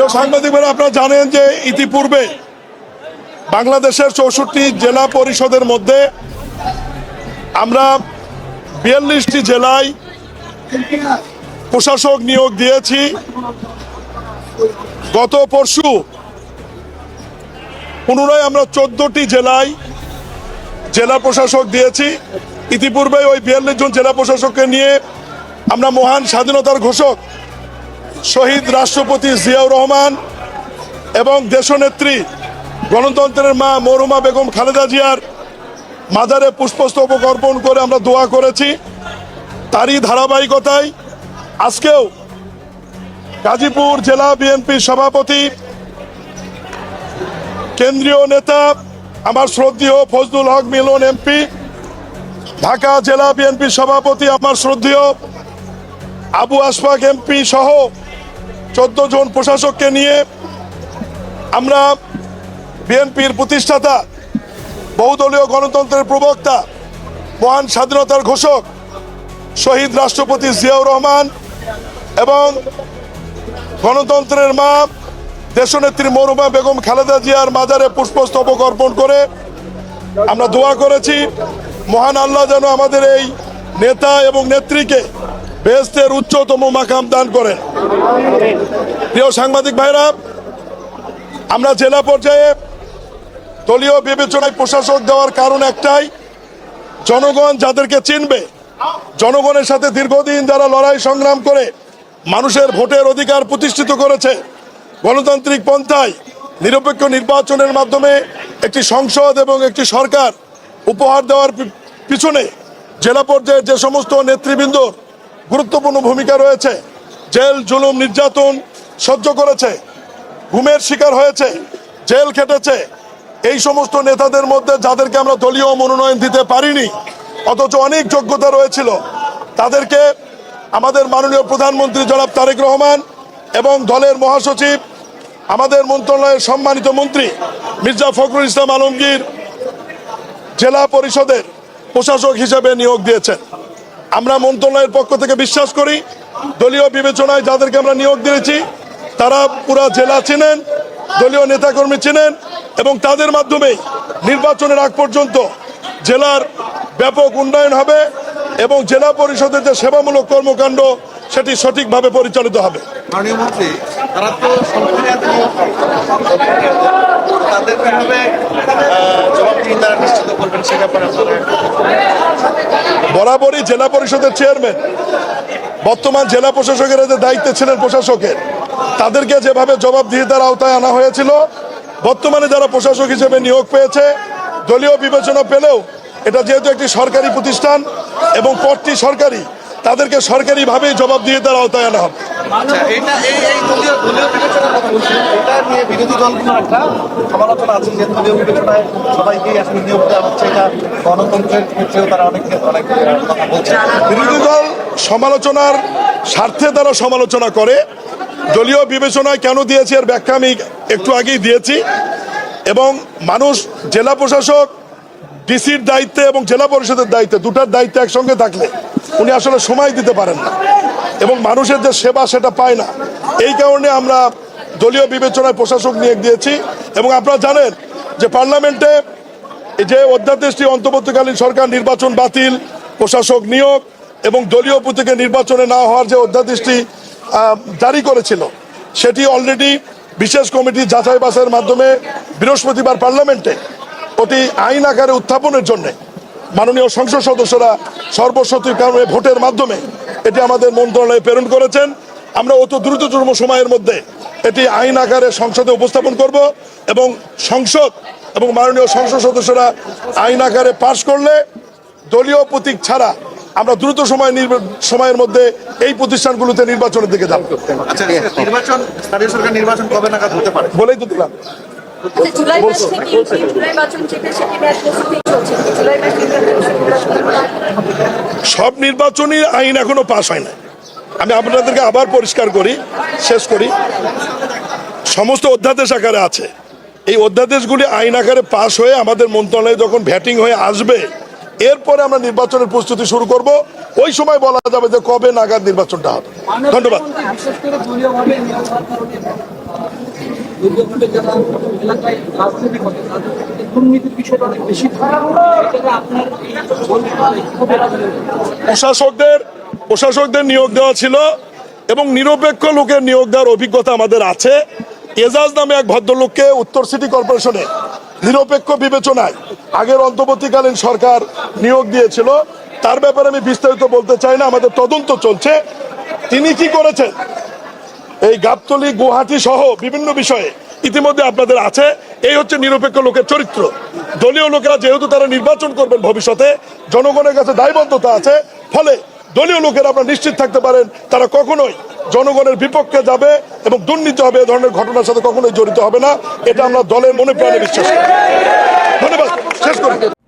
প্রিয় সাংবাদিক ভাইরা, আপনারা জানেন যে ইতিপূর্বে বাংলাদেশের 64টি জেলা পরিষদের মধ্যে আমরা 42টি জেলায় প্রশাসক নিয়োগ দিয়েছি। গত পরশু পুনরায় আমরা 14টি জেলায় জেলা প্রশাসক দিয়েছি। ইতিপূর্বে ওই 42 জন জেলা প্রশাসককে নিয়ে আমরা মহান স্বাধীনতার ঘোষক শহীদ রাষ্ট্রপতি জিয়াউর রহমান এবং দেশনেত্রী গণতন্ত্রের মা মরহুমা বেগম খালেদা জিয়ার মাজারে পুষ্পস্তবক অর্পণ করে আমরা দোয়া করেছি। তারই ধারাবাহিকতায় আজকেও গাজীপুর জেলা বিএনপির সভাপতি, কেন্দ্রীয় নেতা আমার শ্রদ্ধেয় ফজলুল হক মিলন এমপি, ঢাকা জেলা বিএনপির সভাপতি আমার শ্রদ্ধেয় আবু আশফাক এমপি সহ 14 জন প্রশাসককে নিয়ে আমরা বিএনপির প্রতিষ্ঠাতা, বহুদলীয় গণতন্ত্রের প্রবক্তা, মহান স্বাধীনতার ঘোষক শহীদ রাষ্ট্রপতি জিয়াউর রহমান এবং গণতন্ত্রের মা দেশনেত্রী মরহুমা বেগম খালেদা জিয়ার মাজারে পুষ্পস্তবক অর্পণ করে আমরা দোয়া করেছি মহান আল্লাহ যেন আমাদের এই নেতা এবং নেত্রীকে বেহেশতের উচ্চতম মাকাম দান করেন। প্রিয় সাংবাদিক ভাইরা, আমরা জেলা পর্যায়ে দলীয় বিবেচনায় প্রশাসক দেওয়ার কারণ একটাই, জনগণ যাদেরকে চিনবে, জনগণের সাথে দীর্ঘদিন যারা লড়াই সংগ্রাম করে মানুষের ভোটের অধিকার প্রতিষ্ঠিত করেছে, গণতান্ত্রিক পন্থায় নিরপেক্ষ নির্বাচনের মাধ্যমে একটি সংসদ এবং একটি সরকার উপহার দেওয়ার পিছনে জেলা পর্যায়ে যে সমস্ত নেতৃবৃন্দ গুরুত্বপূর্ণ ভূমিকা রয়েছে, জেল জুলুম নির্যাতন সহ্য করেছে, ঘুমের শিকার হয়েছে, জেল খেটেছে, এই সমস্ত নেতাদের মধ্যে যাদেরকে আমরা দলীয় মনোনয়ন দিতে পারিনি অথচ অনেক যোগ্যতা রয়েছিল, তাদেরকে আমাদের মাননীয় প্রধানমন্ত্রী জনাব তারেক রহমান এবং দলের মহাসচিব আমাদের মন্ত্রণালয়ের সম্মানিত মন্ত্রী মির্জা ফখরুল ইসলাম আলমগীর জেলা পরিষদের প্রশাসক হিসেবে নিয়োগ দিয়েছেন। আমরা মন্ত্রণালয়ের পক্ষ থেকে বিশ্বাস করি দলীয় বিবেচনায় যাদেরকে আমরা নিয়োগ দিয়েছি তারা পুরা জেলা চেনেন, দলীয় নেতাকর্মী চেনেন এবং তাদের মাধ্যমেই নির্বাচনের আগ পর্যন্ত জেলার ব্যাপক উন্নয়ন হবে এবং জেলা পরিষদের যে সেবামূলক কর্মকাণ্ড সেটি সঠিকভাবে পরিচালিত হবে। মাননীয় মন্ত্রী, তারা তো নিশ্চিত করবেন সে ব্যাপারে বরাবরই জেলা পরিষদের চেয়ারম্যান বর্তমান জেলা প্রশাসকের যে দায়িত্বে ছিলেন প্রশাসকের, তাদেরকে যেভাবে জবাবদিহিতার আওতায় আনা হয়েছিল, বর্তমানে যারা প্রশাসক হিসেবে নিয়োগ পেয়েছে দলীয় বিবেচনা পেলেও এটা যেহেতু একটি সরকারি প্রতিষ্ঠান এবং পদটি সরকারি, তাদেরকে সরকারিভাবেই জবাবদিহিতার আওতায় আনা হবে। বিরোধী দলগুলোর একটা সমালোচনা আছে যে দলীয় বিবেচনায় সবাইকে আসলে নিয়োগ দেওয়া হচ্ছে, এটা গণতন্ত্রের ক্ষেত্রেও তারা অনেক কথা বলছে। বিরোধী দল সমালোচনার স্বার্থে তারা সমালোচনা করে, দলীয় বিবেচনায় কেন দিয়েছে এর ব্যাখ্যা আমি একটু আগেই দিয়েছি। এবং মানুষ জেলা প্রশাসক ডিসির দায়িত্বে এবং জেলা পরিষদের দায়িত্বে, দুটার দায়িত্বে একসঙ্গে থাকলে উনি আসলে সময় দিতে পারেন না এবং মানুষের যে সেবা সেটা পায় না। এই কারণে আমরা দলীয় বিবেচনায় প্রশাসক নিয়োগ দিয়েছি। এবং আপনারা জানেন যে পার্লামেন্টে যে অধ্যাদেশটি অন্তর্বর্তীকালীন সরকার নির্বাচন বাতিল, প্রশাসক নিয়োগ এবং দলীয় প্রতীকে নির্বাচনে না হওয়ার যে অধ্যাদেশটি জারি করেছিল, সেটি অলরেডি বিশেষ কমিটি যাচাই বাছাইয়ের মাধ্যমে বৃহস্পতিবার পার্লামেন্টে ওটি আইন আকারে উত্থাপনের জন্য মাননীয় সংসদ সদস্যরা সর্বসম্মতিক্রমে ভোটের মাধ্যমে এটি আমাদের মন্ত্রণালয়ে প্রেরণ করেছেন। আমরা অত দ্রুততম সময়ের মধ্যে এটি আইন আকারে সংসদে উপস্থাপন করব এবং সংসদ এবং মাননীয় সংসদ সদস্যরা আইন আকারে পাশ করলে দলীয় প্রতীক ছাড়া আমরা দ্রুত সময়ের মধ্যে এই প্রতিষ্ঠানগুলোতে নির্বাচনের দিকে যাব। আচ্ছা, নির্বাচন, স্থানীয় সরকার নির্বাচন কবে নাগাদ হতে পারে বলেই তো দিলাম। সব নির্বাচনী আইন এখনো পাস হয় না। আমি আপনাদেরকে আবার পরিষ্কার করি, শেষ করি, সমস্ত অধ্যাদেশ আকারে আছে। এই অধ্যাদেশগুলি আইন আকারে পাস হয়ে আমাদের মন্ত্রণালয়ে যখন ভ্যাটিং হয়ে আসবে, এরপরে আমরা নির্বাচনের প্রস্তুতি শুরু করব। ওই সময় বলা যাবে যে কবে নাগাদ নির্বাচনটা হবে। ধন্যবাদ। বিশেষ করে দলীয়ভাবে নিয়োগ হওয়ার কারণে দলীয়ভাবে যারা এলাকায় রাজনীতি করে তাদের ক্ষেত্রে দুর্নীতির বিষয়টা অনেক বেশি থাকে। এটাকে আপনার এই প্রশাসকদের নিয়োগ দেওয়া ছিল এবং নিরপেক্ষ লোকের নিয়োগ দেওয়ার অভিজ্ঞতা আমাদের আছে। এজাজ নামে এক ভদ্রলোককে উত্তর সিটি কর্পোরেশনে নিরপেক্ষ বিবেচনায় আগের অন্তর্বর্তীকালীন সরকার নিয়োগ দিয়েছিল। তার ব্যাপারে আমি বিস্তারিত বলতে চাই না, আমাদের তদন্ত চলছে। তিনি কি করেছেন এই গাবতলী গুয়াহাটি সহ বিভিন্ন বিষয়ে ইতিমধ্যে আপনাদের আছে। এই হচ্ছে নিরপেক্ষ লোকের চরিত্র। দলীয় লোকেরা যেহেতু তারা নির্বাচন করবেন ভবিষ্যতে, জনগণের কাছে দায়বদ্ধতা আছে, ফলে দলীয় লোকেরা আপনারা নিশ্চিত থাকতে পারেন তারা কখনোই জনগণের বিপক্ষে যাবে এবং দুর্নীতি হবে এ ধরনের ঘটনার সাথে কখনোই জড়িত হবে না। এটা আমরা দলের মনে প্রাণে বিশ্বাস করি। ধন্যবাদ। শেষ করি।